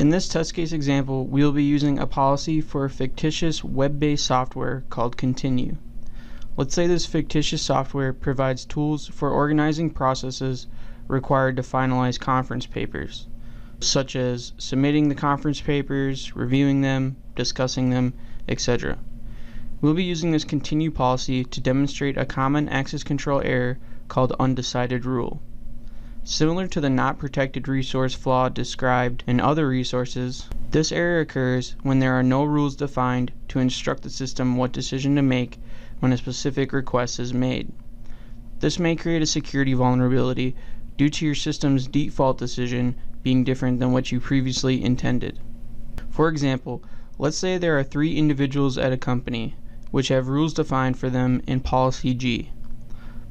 In this test case example, we will be using a policy for a fictitious web-based software called Continue. Let's say this fictitious software provides tools for organizing processes required to finalize conference papers, such as submitting the conference papers, reviewing them, discussing them, etc. We'll be using this Continue policy to demonstrate a common access control error called Undecided Rule. Similar to the not protected resource flaw described in other resources, this error occurs when there are no rules defined to instruct the system what decision to make when a specific request is made. This may create a security vulnerability due to your system's default decision being different than what you previously intended. For example, let's say there are 3 individuals at a company which have rules defined for them in Policy G.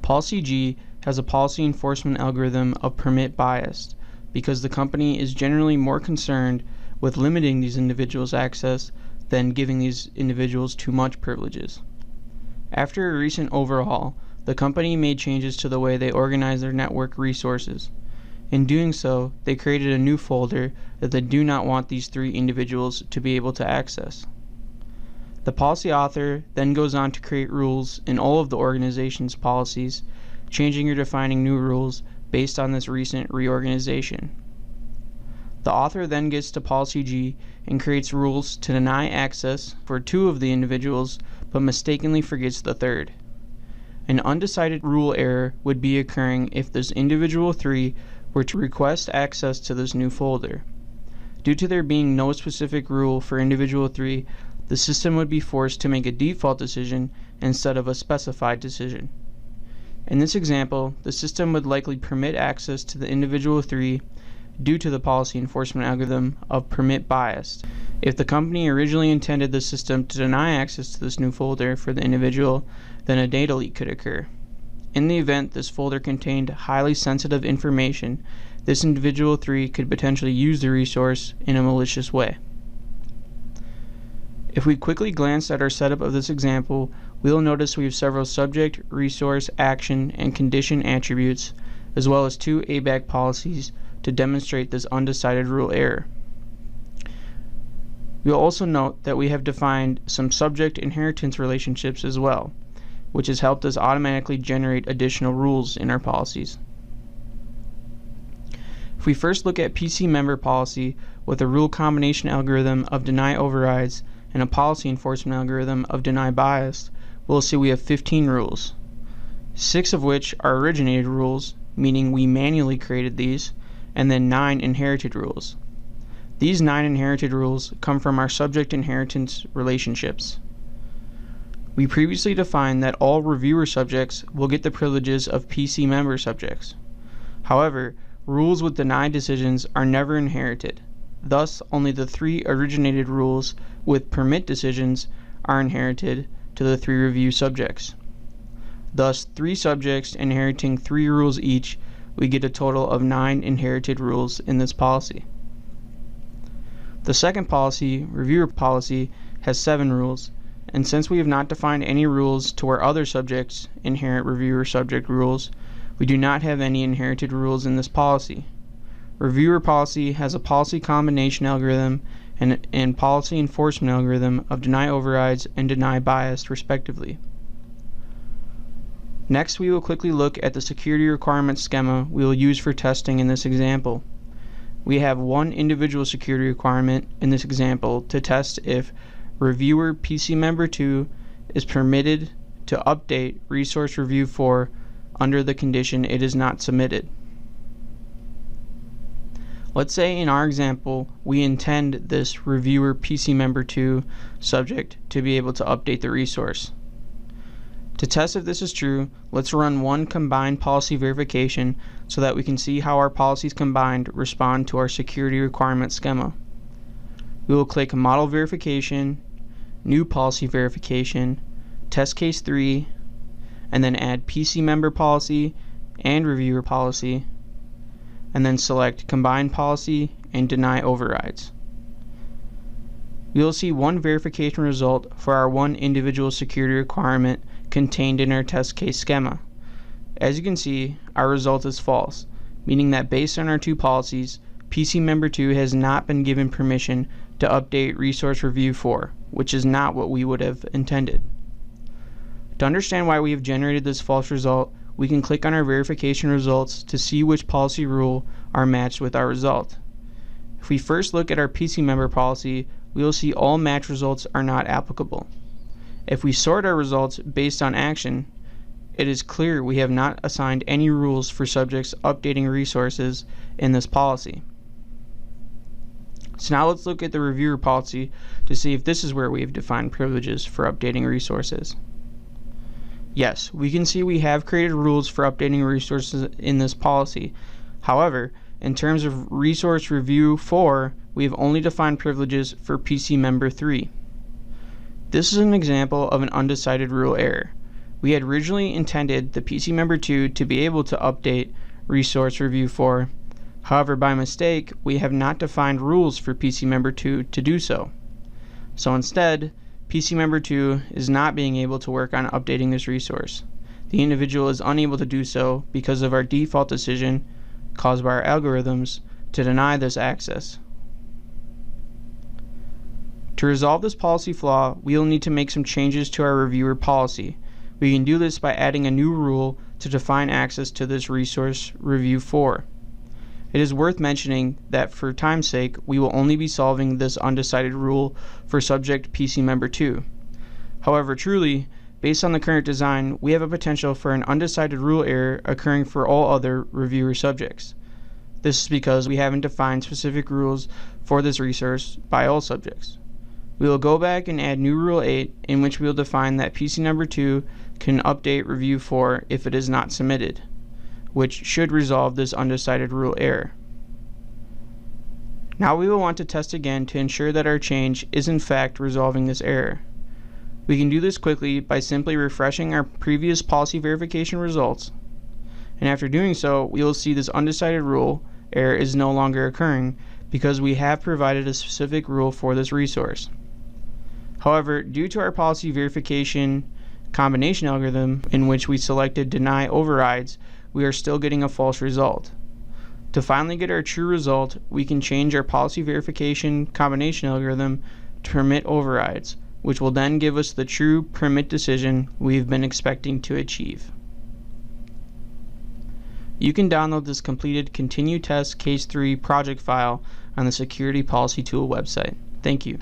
Policy G has a policy enforcement algorithm of permit bias because the company is generally more concerned with limiting these individuals' access than giving these individuals too much privileges. After a recent overhaul, the company made changes to the way they organize their network resources. In doing so, they created a new folder that they do not want these 3 individuals to be able to access. The policy author then goes on to create rules in all of the organization's policies, changing or defining new rules based on this recent reorganization. The author then gets to Policy G and creates rules to deny access for 2 of the individuals, but mistakenly forgets the 3rd. An undecided rule error would be occurring if this individual 3 were to request access to this new folder. Due to there being no specific rule for individual 3, the system would be forced to make a default decision instead of a specified decision. In this example, the system would likely permit access to the individual 3 due to the policy enforcement algorithm of permit bias. If the company originally intended the system to deny access to this new folder for the individual, then a data leak could occur. In the event this folder contained highly sensitive information, this individual 3 could potentially use the resource in a malicious way. If we quickly glance at our setup of this example, we will notice we have several subject, resource, action, and condition attributes, as well as 2 ABAC policies to demonstrate this undecided rule error. We will also note that we have defined some subject inheritance relationships as well, which has helped us automatically generate additional rules in our policies. If we first look at PC member policy with a rule combination algorithm of deny overrides and a policy enforcement algorithm of deny bias, we'll see we have 15 rules, 6 of which are originated rules, meaning we manually created these, and then 9 inherited rules. These 9 inherited rules come from our subject inheritance relationships. We previously defined that all reviewer subjects will get the privileges of PC member subjects. However, rules with denied decisions are never inherited. Thus, only the 3 originated rules with permit decisions are inherited to the 3 review subjects. Thus, 3 subjects inheriting 3 rules each, we get a total of 9 inherited rules in this policy. The second policy, reviewer policy, has 7 rules, and since we have not defined any rules to where other subjects inherit reviewer subject rules, we do not have any inherited rules in this policy. Reviewer policy has a policy combination algorithm and policy enforcement algorithm of deny overrides and deny bias, respectively. Next, we will quickly look at the security requirement schema we will use for testing in this example. We have one individual security requirement in this example to test if reviewer PC member 2 is permitted to update resource review 4 under the condition it is not submitted. Let's say in our example we intend this reviewer PC member 2 subject to be able to update the resource. To test if this is true, let's run one combined policy verification so that we can see how our policies combined respond to our security requirement schema. We will click Model Verification, New Policy Verification, Test Case 3, and then add PC member policy and reviewer policy, and then select Combine Policy and Deny Overrides. We will see one verification result for our one individual security requirement contained in our test case schema. As you can see, our result is false, meaning that based on our 2 policies, PC member 2 has not been given permission to update resource review 4, which is not what we would have intended. To understand why we have generated this false result, we can click on our verification results to see which policy rule are matched with our result. If we first look at our PC member policy, we will see all match results are not applicable. If we sort our results based on action, it is clear we have not assigned any rules for subjects updating resources in this policy. So now let's look at the reviewer policy to see if this is where we have defined privileges for updating resources. Yes, we can see we have created rules for updating resources in this policy. However, in terms of resource review 4, we have only defined privileges for PC member 3. This is an example of an undecided rule error. We had originally intended the PC member 2 to be able to update resource review 4. However, by mistake, we have not defined rules for PC member 2 to do so. So instead, PC member 2 is not being able to work on updating this resource. The individual is unable to do so because of our default decision, caused by our algorithms, to deny this access. To resolve this policy flaw, we will need to make some changes to our reviewer policy. We can do this by adding a new rule to define access to this resource review 4. It is worth mentioning that for time's sake, we will only be solving this undecided rule for subject PC member 2. However, truly, based on the current design, we have a potential for an undecided rule error occurring for all other reviewer subjects. This is because we haven't defined specific rules for this resource by all subjects. We will go back and add new rule 8, in which we will define that PC number 2 can update review 4 if it is not submitted, which should resolve this undecided rule error. Now we will want to test again to ensure that our change is in fact resolving this error. We can do this quickly by simply refreshing our previous policy verification results, and after doing so, we will see this undecided rule error is no longer occurring because we have provided a specific rule for this resource. However, due to our policy verification combination algorithm in which we selected deny overrides, we are still getting a false result. To finally get our true result, we can change our policy verification combination algorithm to permit overrides, which will then give us the true permit decision we've been expecting to achieve. You can download this completed Continue Test Case 3 project file on the Security Policy Tool website. Thank you.